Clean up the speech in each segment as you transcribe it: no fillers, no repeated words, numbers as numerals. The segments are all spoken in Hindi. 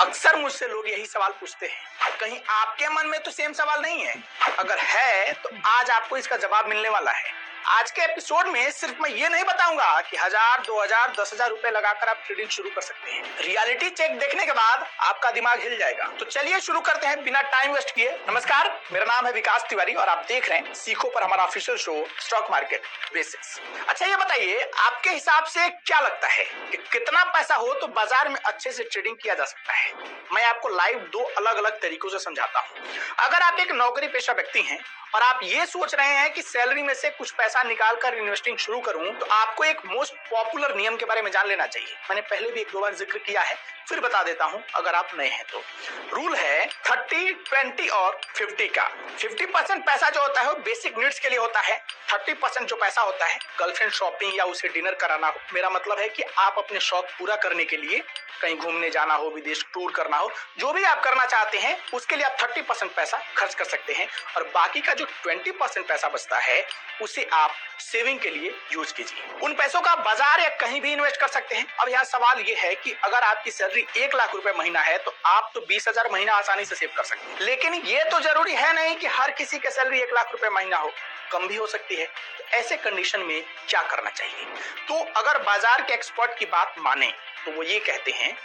अक्सर मुझसे लोग यही सवाल पूछते हैं, कहीं आपके मन में तो सेम सवाल नहीं है? अगर है तो आज आपको इसका जवाब मिलने वाला है। आज के एपिसोड में सिर्फ मैं ये नहीं बताऊंगा कि 1000, 2000, 10,000 रुपए लगाकर आप ट्रेडिंग शुरू कर सकते हैं। रियलिटी चेक देखने के बाद आपका दिमाग हिल जाएगा। तो चलिए शुरू करते हैं बिना टाइम वेस्ट किए। नमस्कार, मेरा नाम है विकास तिवारी और आप देख रहे हैं सीखो पर हमारा official show stock market basics. अच्छा ये बताइए, आपके हिसाब से क्या लगता है कि कितना पैसा हो तो बाजार में अच्छे से ट्रेडिंग किया जा सकता है? मैं आपको लाइव दो अलग अलग तरीकों से समझाता हूँ। अगर आप एक नौकरी पेशा व्यक्ति हैं और आप ये सोच रहे हैं कि सैलरी में से कुछ पैसा निकालकर इन्वेस्टिंग शुरू करूं, तो आपको एक मोस्ट पॉपुलर नियम के बारे में जान लेना चाहिए। मैंने पहले भी एक दो बार जिक्र किया है, फिर बता देता हूं अगर आप नए हैं तो। रूल है 30, 20 और 50 का। 50% पैसा जो होता है वो बेसिक नीड्स के लिए होता है। 30% जो पैसा होता है गर्लफ्रेंड शॉपिंग या उसे डिनर कराना हो। मेरा मतलब है कि आप अपने शौक पूरा करने के लिए कहीं घूमने जाना हो, विदेश टूर करना हो, जो भी आप करना चाहते हैं उसके लिए आप 30% पैसा खर्च कर सकते हैं और बाकी का जो 20% पैसा बचता है उसे आप सेविंग के लिए यूज कीजिए। उन पैसों का बाजार या कहीं भी इन्वेस्ट कर सकते हैं। अब यहाँ सवाल ये है कि अगर आपकी सैलरी 1 लाख रुपए महीना है तो आप तो 20,000 महीना आसानी से सेव कर सकते हैं। लेकिन ये तो जरूरी है नहीं कि हर किसी की सैलरी 1 लाख रुपए महीना हो, कम भी हो सकती है। तो ऐसे कंडीशन में क्या करना चाहिए? तो अगर बाजार के एक्सपर्ट की बात माने तो वो ये कहते हैं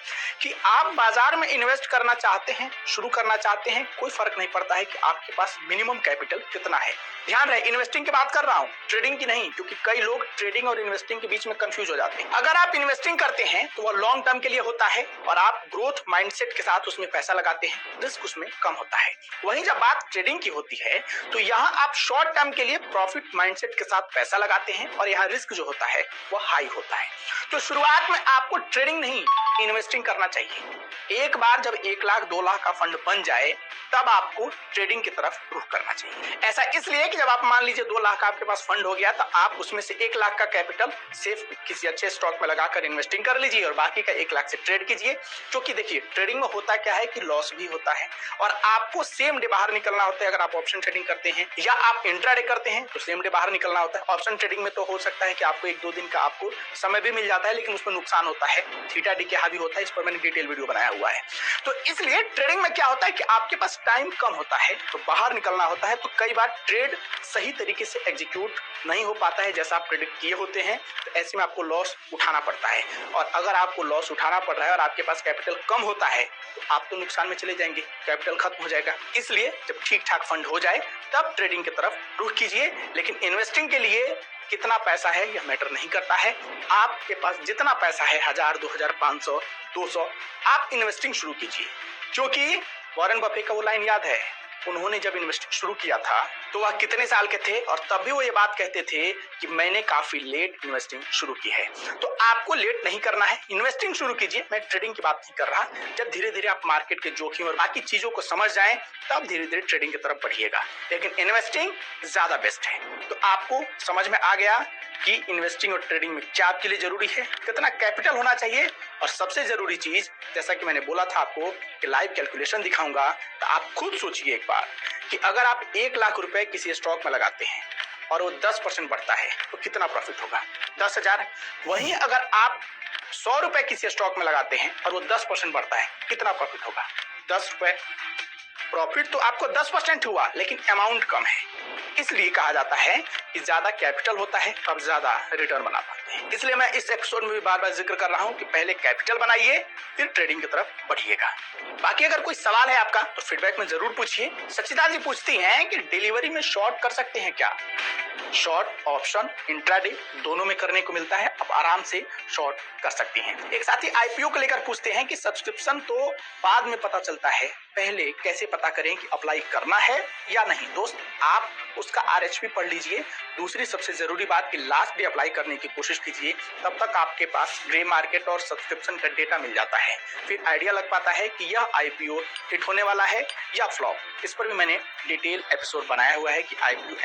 कि आप बाजार में इन्वेस्ट करना चाहते हैं, शुरू करना चाहते हैं, कोई फर्क नहीं पड़ता है कि आपके पास मिनिमम कैपिटल कितना है। ध्यान रहे, इन्वेस्टिंग की बात कर रहा हूं, ट्रेडिंग की नहीं, क्योंकि कई लोग ट्रेडिंग और इन्वेस्टिंग के बीच में कंफ्यूज हो जाते हैं। अगर आप इन्वेस्टिंग करते हैं तो वो लॉन्ग टर्म के लिए होता है और आप ग्रोथ माइंडसेट के साथ उसमें पैसा लगाते हैं, रिस्क उसमें कम होता है। वहीं जब बात ट्रेडिंग की होती है तो यहाँ आप शॉर्ट टर्म के लिए प्रॉफिट माइंडसेट के साथ पैसा लगाते हैं और यहाँ रिस्क जो होता है वो हाई होता है। तो शुरुआत में आपको ट्रेडिंग नहीं, इन्वेस्टिंग करना चाहिए। एक बार जब 1 लाख 2 लाख का फंड बन जाए तब आपको ट्रेडिंग की तरफ रुख करना चाहिए। ऐसा इसलिए कि जब आप मान लीजिए 2 लाख का आपके पास फंड हो गया तो आप उसमें से 1 लाख का कैपिटल सेफ किसी अच्छे स्टॉक में लगाकर इन्वेस्टिंग कर लीजिए और बाकी का 1 लाख से ट्रेड कीजिए। क्योंकि देखिए ट्रेडिंग में होता क्या है कि लॉस भी होता है और आपको सेम डे बाहर निकलना होता है। अगर आप ऑप्शन ट्रेडिंग करते हैं या आप इंट्राडे करते हैं तो सेम डे बाहर निकलना होता है। ऑप्शन ट्रेडिंग में तो हो सकता है कि आपको 1-2 दिन का आपको समय भी मिल जाता है, लेकिन उसमें नुकसान होता है, थीटा डी के हावी होता है। इस पर मैंने डिटेल वीडियो बनाया हुआ है। तो इसलिए ट्रेडिंग में क्या होता है कि आपके पास टाइम कम होता है तो बाहर निकलना होता है, तो कई बार ट्रेड सही तरीके से एग्जीक्यूट नहीं हो पाता है जैसा आप प्रेडिक्ट किए होते हैं। तो ऐसे में आपको लॉस उठाना पड़ता है और अगर आपको लॉस उठाना पड़ रहा है और आपके पास कैपिटल कम होता है तो आप तो नुकसान में चले जाएंगे, कैपिटल खत्म हो जाएगा। इसलिए जब ठीक ठाक फंड हो जाए तब ट्रेडिंग की तरफ रुख कीजिए। लेकिन इन्वेस्टिंग के लिए कितना पैसा है यह मैटर नहीं करता है। आपके पास जितना पैसा है 1000, 2000, 500, 200, आप इन्वेस्टिंग शुरू कीजिए। क्योंकि वॉरेन बफे का वो लाइन याद है, उन्होंने जब इन्वेस्टिंग शुरू किया था तो वह कितने साल के थे और तब भी वो ये बात कहते थे कि मैंने काफी लेट इन्वेस्टिंग शुरू की है। तो आपको लेट नहीं करना है, इन्वेस्टिंग शुरू कीजिए। मैं ट्रेडिंग की बात नहीं कर रहा। जब धीरे धीरे आप मार्केट के जोखिम और बाकी चीजों को समझ जाएं तब धीरे धीरे ट्रेडिंग की तरफ बढ़िएगा, लेकिन इन्वेस्टिंग ज्यादा बेस्ट है। तो आपको समझ में आ गया कि इन्वेस्टिंग और ट्रेडिंग में क्या आपके लिए जरूरी है, कितना कैपिटल होना चाहिए और सबसे जरूरी चीज जैसा कि मैंने बोला था आपको कि लाइव कैलकुलेशन दिखाऊंगा। तो आप खुद सोचिए एक बार कि अगर आप 1 लाख रुपए किसी स्टॉक में लगाते हैं और वो 10% बढ़ता है तो कितना प्रॉफिट होगा? 10,000। वहीं अगर आप 100 रुपए किसी स्टॉक में लगाते हैं और वो 10% बढ़ता है, कितना प्रॉफिट होगा? 10 रुपए। प्रॉफिट तो आपको 10% हुआ लेकिन अमाउंट कम है। इसलिए कहा जाता है कि ज्यादा कैपिटल होता है तब ज्यादा रिटर्न बना पाते हैं। इसलिए मैं इस एपिसोड में भी बार बार जिक्र कर रहा हूं कि पहले कैपिटल बनाइए फिर ट्रेडिंग की तरफ बढ़िएगा। बाकी अगर कोई सवाल है आपका तो फीडबैक में जरूर पूछिए। सचिता जी पूछती हैं कि डिलीवरी में शॉर्ट कर सकते हैं क्या? शॉर्ट ऑप्शन इंट्राडे दोनों में करने को मिलता है, आप आराम से शॉर्ट कर सकते हैं। एक साथी आईपीओ को लेकर पूछते हैं कि सब्सक्रिप्शन तो बाद में पता चलता है, पहले कैसे पता करें कि अप्लाई करना है या नहीं? दोस्त, आप उसका आरएचपी पढ़ लीजिए। दूसरी सबसे जरूरी बात कि लास्ट डे अप्लाई करने की कोशिश कीजिए, तब तक आपके पास ग्रे मार्केट और सब्सक्रिप्शन का डेटा मिल जाता है। फिर आइडिया लग पाता है कि यह आईपीओ हिट होने वाला है या फ्लॉप। इस पर भी मैंने डिटेल एपिसोड बनाया हुआ है कि आईपीओ